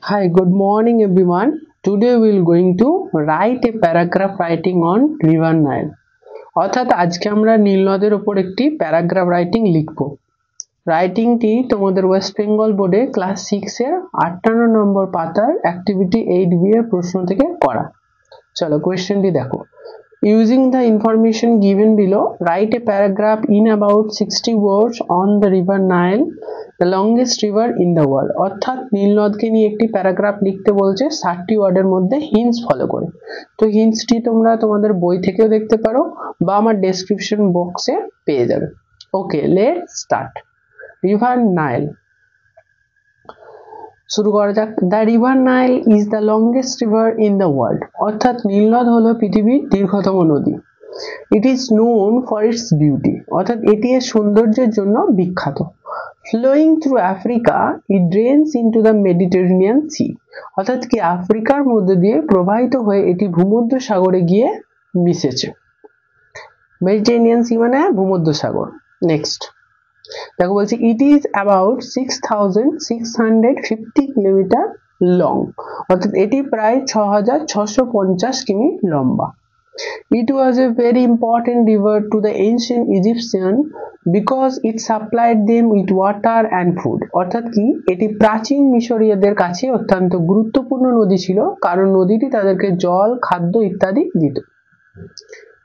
Hi, good morning everyone. Today we will going to write a paragraph writing on River Nile. অর্থাৎ আজকে আমরা নীল নদের উপর একটি প্যারাগ্রাফ রাইটিং লিখব। রাইটিংটি তোমাদের ওয়েস্ট বেঙ্গল বোর্ডে ক্লাস 6 এর 58 নম্বর পাতার অ্যাক্টিভিটি 8B এর প্রশ্ন থেকে করা। চলো কোয়েশ্চেনটি দেখো। Using the information given below, write a paragraph in about 60 words on the river Nile, the longest river in the world. অর্থাৎ নীল নদকে নিয়ে একটি প্যারাগ্রাফ লিখতে বলছে 60 ওয়ার্ডের মধ্যে হিন্টস ফলো করে। তো হিন্টসটি তোমরা তোমাদের বই থেকেও দেখতে পারো বা আমার ডেসক্রিপশন বক্সে পেয়ে যাবে। Okay, let's start. River Nile শুরু করা যাক। The river Nile is the longest river in the world. অর্থাৎ নীল নদ হলো পৃথিবীর দীর্ঘতম নদী। It is known for its beauty, অর্থাৎ এটি এর সৌন্দর্যের জন্য বিখ্যাত। Flowing through Africa, it drains into the Mediterranean sea. অর্থাৎ কি আফ্রিকার মধ্যে দিয়ে প্রবাহিত হয়ে এটি ভূমধ্য সাগরে গিয়ে মিশেছে। মেডিটেরেনিয়ান সি মানে ভূমধ্য সাগর। নেক্সট দেখো বলছি it is about 6650 kilometre long, অর্থাৎ এটি প্রায় 6650 কিমি লম্বা। It was a very important river to the ancient Egyptian because it supplied them with water and food. অর্থাৎ কি এটি প্রাচীন মিশরীয়দের কাছে অত্যন্ত গুরুত্বপূর্ণ নদী ছিল, কারণ নদীটি তাদেরকে জল, খাদ্য ইত্যাদি দিত।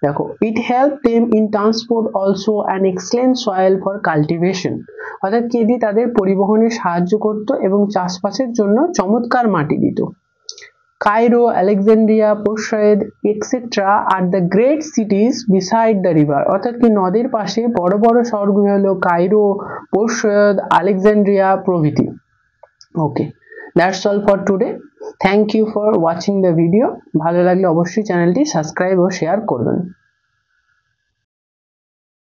দেখো it helped them in transport also an excellent soil for cultivation. অর্থাৎ কি এটি তাদের পরিবহনে সাহায্য করত এবং চাষবাসের জন্য চমৎকার মাটি দিত। Cairo, Alexandria, Port Said, etc. are the great cities beside the river. অর্থাৎ কি নদীর পাশে বড় বড় শহরগুলো হলো কায়রো, পোর্ট সৈয়দ, আলেকজান্দ্রিয়া প্রভৃতি। Okay, that's all for today. Thank you for watching the video. ভালো লাগলে অবশ্যই চ্যানেলটি সাবস্ক্রাইব ও শেয়ার করবেন।